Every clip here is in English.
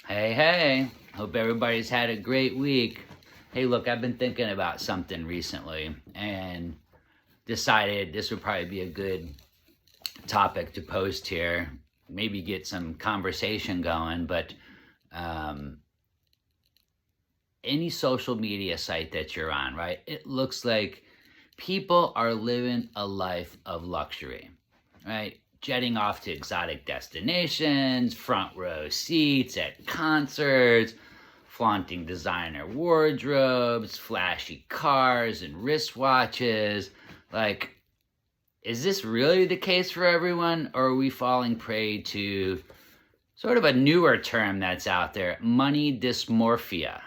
Hey, hope everybody's had a great week. Hey, look, I've been thinking about something recently and decided this would probably be a good topic to post here. Maybe get some conversation going, but any social media site that you're on, right? It looks like people are living a life of luxury, right? Jetting off to exotic destinations, front row seats at concerts, flaunting designer wardrobes, flashy cars and wristwatches. Like, is this really the case for everyone, or are we falling prey to sort of a newer term that's out there, money dysmorphia?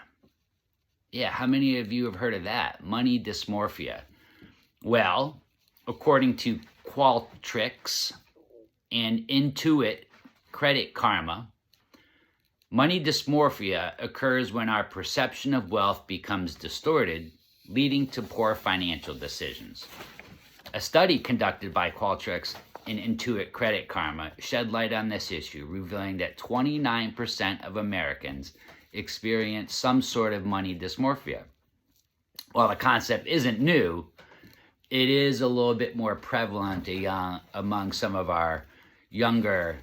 Yeah, how many of you have heard of that? Money dysmorphia. Well, according to Qualtrics and Intuit Credit Karma, money dysmorphia occurs when our perception of wealth becomes distorted, leading to poor financial decisions. A study conducted by Qualtrics and Intuit Credit Karma shed light on this issue, revealing that 29% of Americans experience some sort of money dysmorphia. While the concept isn't new, it is a little bit more prevalent among some of our younger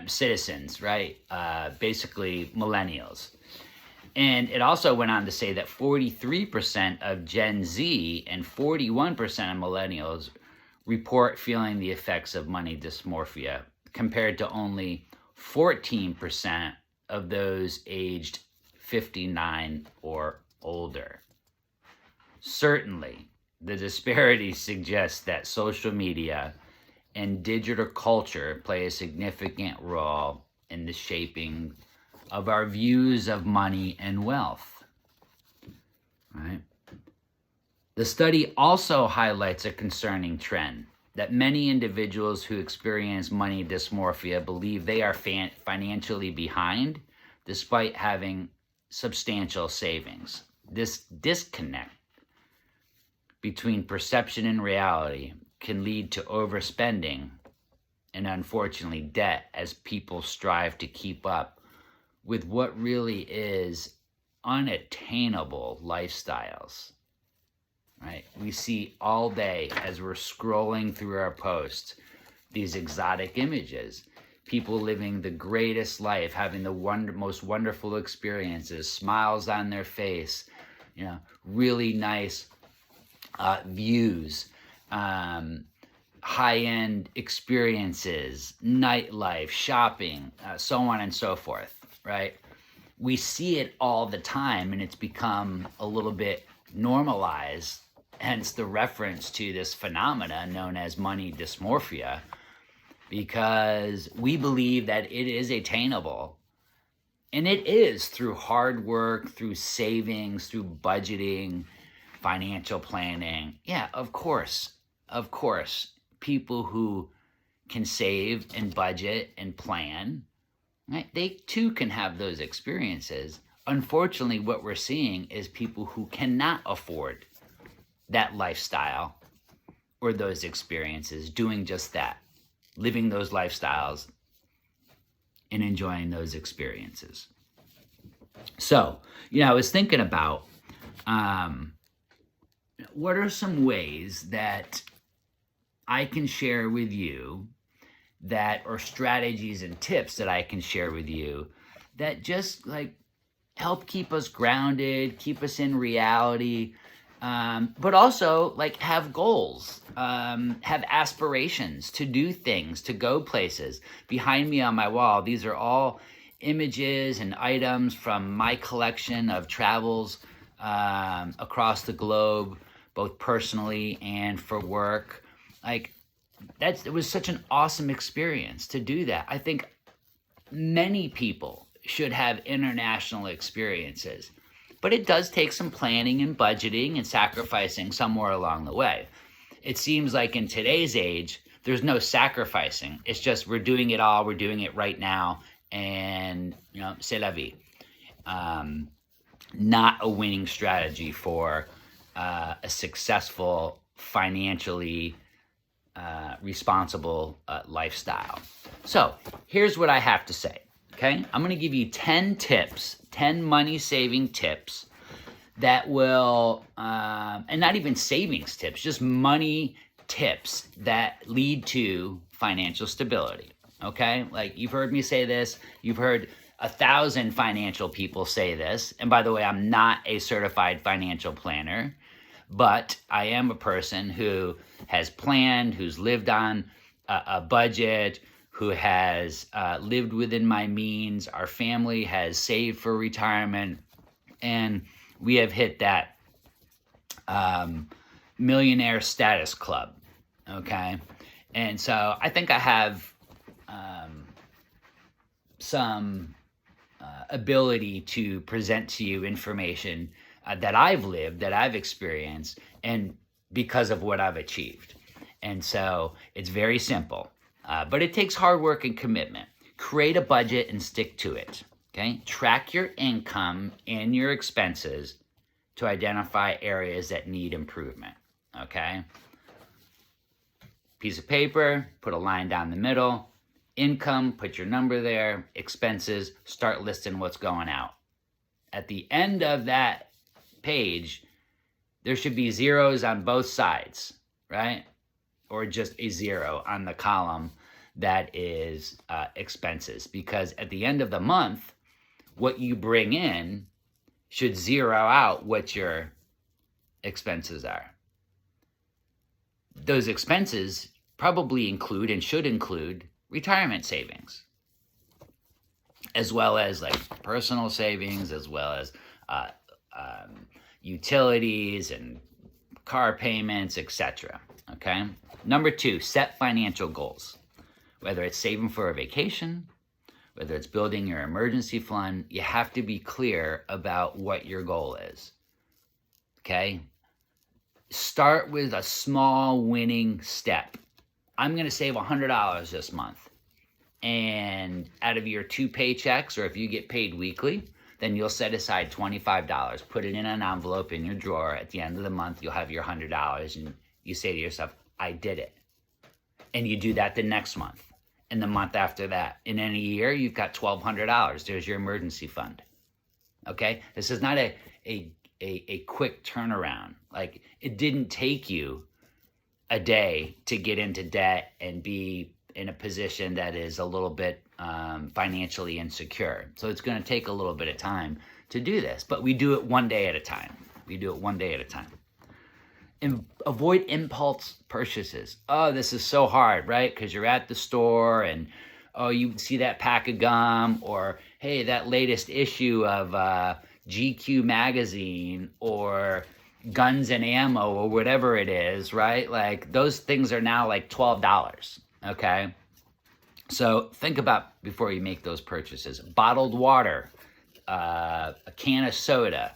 citizens, right? Basically millennials. And it also went on to say that 43% of Gen Z and 41% of millennials report feeling the effects of money dysmorphia, compared to only 14% of those aged 59 or older. Certainly, the disparity suggests that social media and digital culture play a significant role in the shaping of our views of money and wealth. Right? The study also highlights a concerning trend that many individuals who experience money dysmorphia believe they are financially behind despite having substantial savings. This disconnect between perception and reality can lead to overspending and, unfortunately, debt as people strive to keep up with what really is unattainable lifestyles. Right? We see all day as we're scrolling through our posts these exotic images, people living the greatest life, having the most wonderful experiences, smiles on their face, really nice views, high-end experiences, nightlife, shopping, so on and so forth, right? We see it all the time, and it's become a little bit normalized, hence the reference to this phenomena known as money dysmorphia, because we believe that it is attainable. And it is through hard work, through savings, through budgeting, financial planning. Yeah, of course, people who can save and budget and plan, right, they too can have those experiences. Unfortunately, what we're seeing is people who cannot afford that lifestyle or those experiences doing just that, living those lifestyles and enjoying those experiences. So, I was thinking about what are some ways that I can share with you or strategies and tips that I can share with you that just help keep us grounded, keep us in reality, but also have goals, have aspirations to do things, to go places. Behind me on my wall, these are all images and items from my collection of travels across the globe, both personally and for work. It was such an awesome experience to do that. I think many people should have international experiences, but it does take some planning and budgeting and sacrificing somewhere along the way. It seems like in today's age, there's no sacrificing. It's just we're doing it all, we're doing it right now, and c'est la vie. Not a winning strategy for a successful, financially responsible lifestyle. So here's what I have to say, okay? I'm going to give you 10 tips, 10 money-saving tips that will, and not even savings tips, just money tips that lead to financial stability, okay? Like, you've heard me say this. You've heard 1,000 financial people say this. And by the way, I'm not a certified financial planner, but I am a person who has planned, who's lived on a budget, who has lived within my means. Our family has saved for retirement, and we have hit that millionaire status club, okay? And so I think I have some ability to present to you information that I've lived, that I've experienced, and because of what I've achieved. And so it's very simple, but it takes hard work and commitment. Create a budget and stick to it, okay? Track your income and your expenses to identify areas that need improvement, okay? Piece of paper, put a line down the middle. Income, put your number there. Expenses, start listing what's going out. At the end of that page, there should be zeros on both sides, right? Or just a zero on the column that is expenses. Because at the end of the month, what you bring in should zero out what your expenses are. Those expenses probably include and should include retirement savings, as well as like personal savings, as well as utilities and car payments, etc. Okay. Number 2, set financial goals. Whether it's saving for a vacation, whether it's building your emergency fund, you have to be clear about what your goal is. Okay. Start with a small winning step. I'm going to save $100 this month. And out of your 2 paychecks, or if you get paid weekly, then you'll set aside $25. Put it in an envelope in your drawer. At the end of the month, you'll have your $100, and you say to yourself, I did it. And you do that the next month, and the month after that. And in a year, you've got $1,200. There's your emergency fund. Okay? This is not a quick turnaround. Like, it didn't take you a day to get into debt and be in a position that is a little bit financially insecure. So it's going to take a little bit of time to do this, but we do it one day at a time. We do it one day at a time. And avoid impulse purchases. Oh, this is so hard, right? Because you're at the store and, oh, you see that pack of gum, or, hey, that latest issue of GQ magazine, or Guns and Ammo, or whatever it is, right? Like, those things are now like $12, okay? So think about before you make those purchases. Bottled water, a can of soda.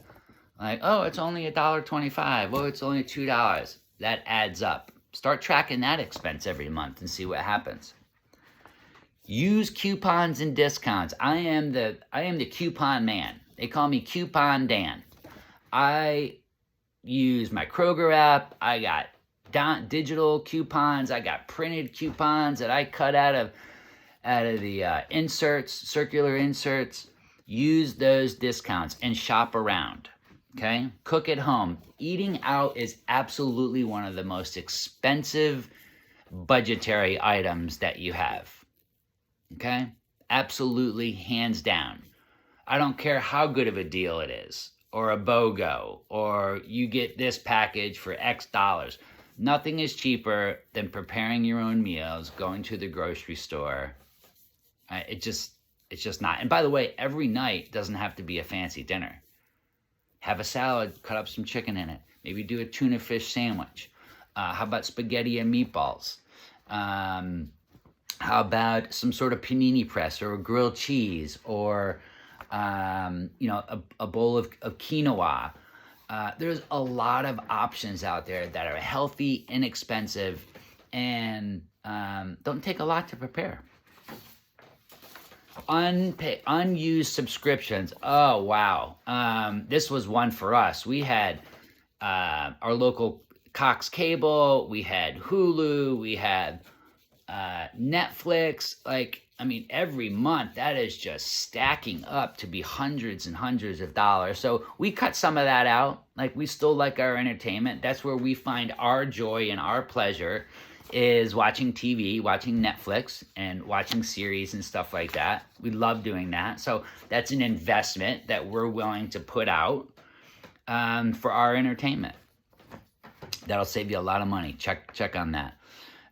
Like, oh, it's only $1.25. Oh, it's only $2. That adds up. Start tracking that expense every month and see what happens. Use coupons and discounts. I am the coupon man. They call me Coupon Dan. I use my Kroger app. I got digital coupons. I got printed coupons that I cut out of the inserts, circular inserts. Use those discounts and shop around. Okay? Cook at home. Eating out is absolutely one of the most expensive budgetary items that you have. Okay? Absolutely, hands down. I don't care how good of a deal it is, or a BOGO, or you get this package for X dollars. Nothing is cheaper than preparing your own meals, going to the grocery store. It's just not. And by the way, every night doesn't have to be a fancy dinner. Have a salad, cut up some chicken in it. Maybe do a tuna fish sandwich. How about spaghetti and meatballs? How about some sort of panini press, or a grilled cheese, or a bowl of quinoa. There's a lot of options out there that are healthy, inexpensive, and don't take a lot to prepare. Unused subscriptions. Oh, wow. This was one for us. We had our local Cox Cable. We had Hulu. We had Netflix. Like, I mean, every month that is just stacking up to be hundreds and hundreds of dollars. So we cut some of that out. Like, we still like our entertainment. That's where we find our joy and our pleasure, is watching TV, watching Netflix, and watching series and stuff like that. We love doing that. So that's an investment that we're willing to put out for our entertainment. That'll save you a lot of money. Check on that.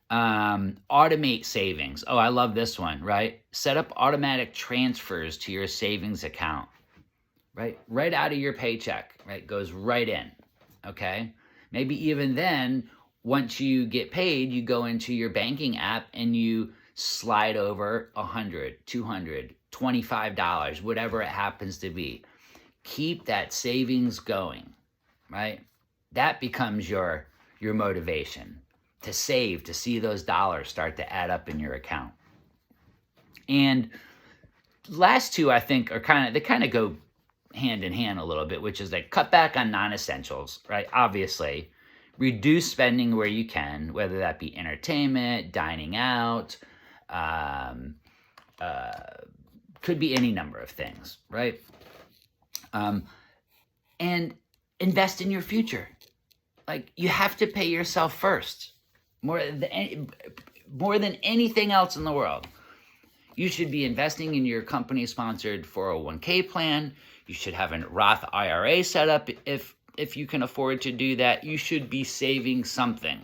Automate savings. Oh, I love this one, right? Set up automatic transfers to your savings account, right? Right out of your paycheck, right? Goes right in, okay? Maybe even then, once you get paid, you go into your banking app and you slide over $100, $200, $25, whatever it happens to be. Keep that savings going, right? That becomes your motivation to save, to see those dollars start to add up in your account. And last two, I think, are they kind of go hand in hand a little bit, which is like cut back on non-essentials, right? Obviously, reduce spending where you can, whether that be entertainment, dining out, could be any number of things, right? And invest in your future. Like, you have to pay yourself first. More than anything else in the world. You should be investing in your company-sponsored 401k plan. You should have a Roth IRA set up if you can afford to do that. You should be saving something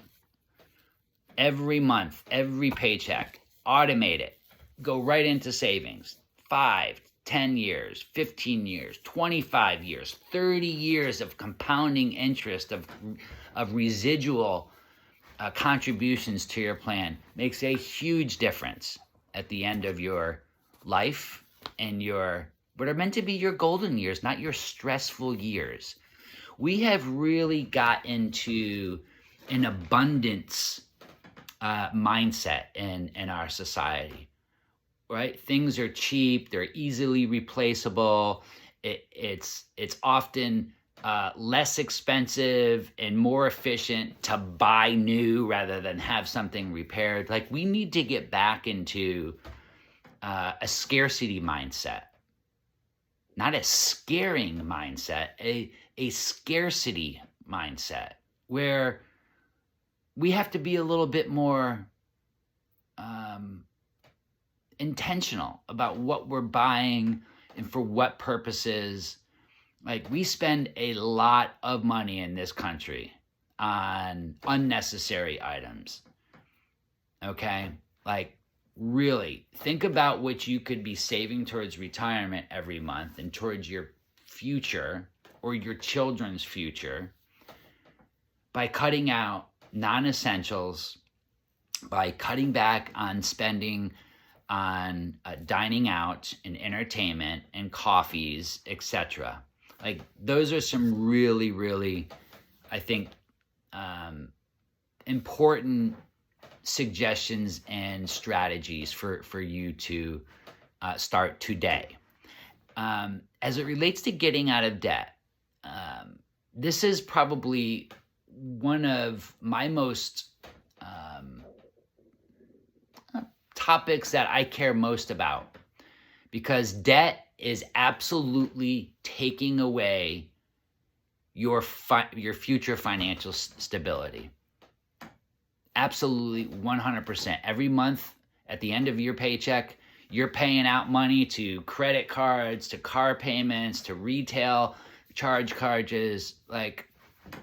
every month, every paycheck. Automate it. Go right into savings. 5, 10 years, 15 years, 25 years, 30 years of compounding interest, of residual contributions to your plan makes a huge difference at the end of your life and what are meant to be your golden years, not your stressful years. We have really got into an abundance mindset in our society, right? Things are cheap, they're easily replaceable. It's often less expensive and more efficient to buy new rather than have something repaired. Like, we need to get back into a scarcity mindset, not a scaring mindset, a scarcity mindset, where we have to be a little bit more intentional about what we're buying and for what purposes. Like, we spend a lot of money in this country on unnecessary items, okay? Like, really, think about what you could be saving towards retirement every month and towards your future or your children's future by cutting out non-essentials, by cutting back on spending on dining out and entertainment and coffees, etc. Like, those are some really, really, I think, important suggestions and strategies for you to start today. As it relates to getting out of debt, this is probably one of my most topics that I care most about, because debt is absolutely taking away your future financial stability. Absolutely, 100%. Every month, at the end of your paycheck, you're paying out money to credit cards, to car payments, to retail charges. Like,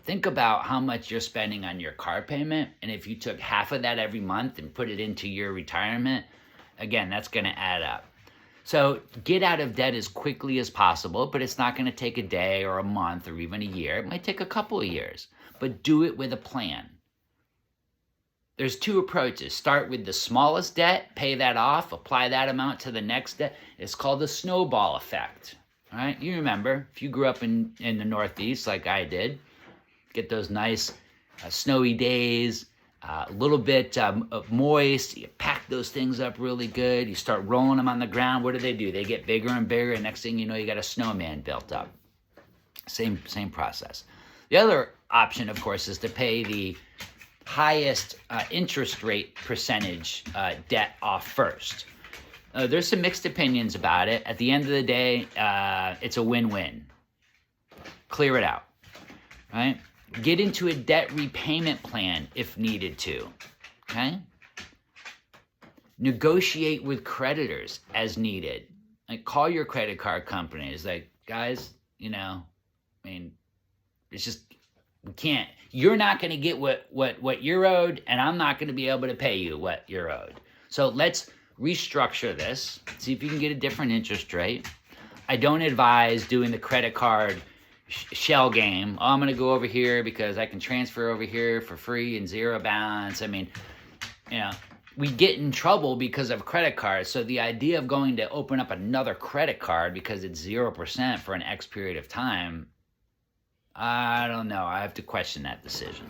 think about how much you're spending on your car payment, and if you took half of that every month and put it into your retirement, again, that's going to add up. So get out of debt as quickly as possible, but it's not going to take a day or a month or even a year. It might take a couple of years, but do it with a plan. There's two approaches. Start with the smallest debt, pay that off, apply that amount to the next debt. It's called the snowball effect. All right? You remember, if you grew up in the Northeast like I did, get those nice snowy days, a little bit moist. You pack those things up really good. You start rolling them on the ground. What do? They get bigger and bigger, and next thing you know, you got a snowman built up. Same process. The other option, of course, is to pay the highest interest rate percentage debt off first. There's some mixed opinions about it. At the end of the day, it's a win-win. Clear it out, right? Get into a debt repayment plan if needed to, okay? Negotiate with creditors as needed. Like, call your credit card companies. Like, guys, it's just, we can't. You're not going to get what you're owed, and I'm not going to be able to pay you what you're owed. So let's restructure this. See if you can get a different interest rate. I don't advise doing the credit card shell game. Oh, I'm going to go over here because I can transfer over here for free and zero balance. I mean, we get in trouble because of credit cards. So the idea of going to open up another credit card because it's 0% for an X period of time, I don't know. I have to question that decision.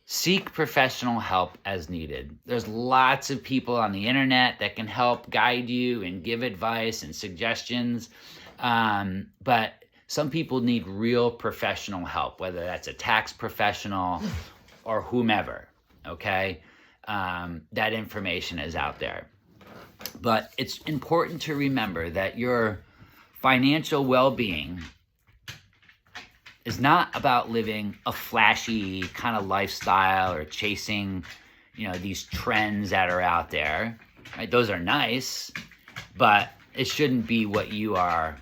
Seek professional help as needed. There's lots of people on the internet that can help guide you and give advice and suggestions. But some people need real professional help, whether that's a tax professional or whomever, okay? That information is out there. But it's important to remember that your financial well-being is not about living a flashy kind of lifestyle or chasing, these trends that are out there, right? Those are nice, but it shouldn't be what you are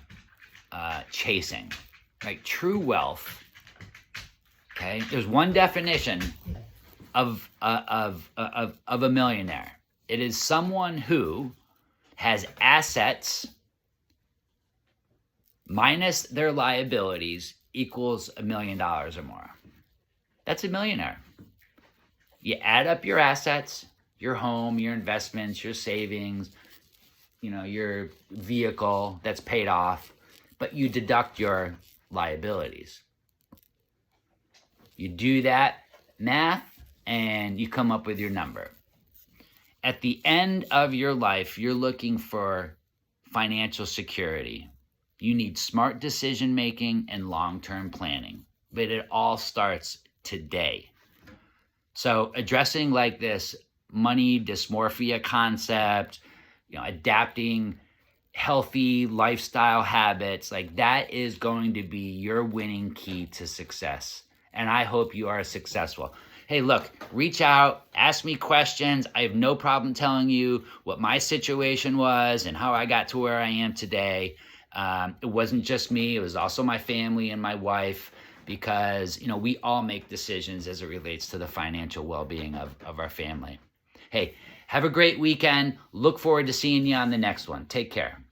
chasing, right? True wealth, okay? There's one definition of a millionaire. It is someone who has assets minus their liabilities equals $1 million or more. That's a millionaire. You add up your assets, your home, your investments, your savings, your vehicle that's paid off, but you deduct your liabilities. You do that math and you come up with your number. At the end of your life, you're looking for financial security. You need smart decision-making and long-term planning, but it all starts today. So addressing like this money dysmorphia concept, adapting healthy lifestyle habits, like that is going to be your winning key to success. And I hope you are successful. Hey, look, reach out, ask me questions. I have no problem telling you what my situation was and how I got to where I am today. It wasn't just me, it was also my family and my wife, because, we all make decisions as it relates to the financial well-being of our family. Hey, have a great weekend. Look forward to seeing you on the next one. Take care.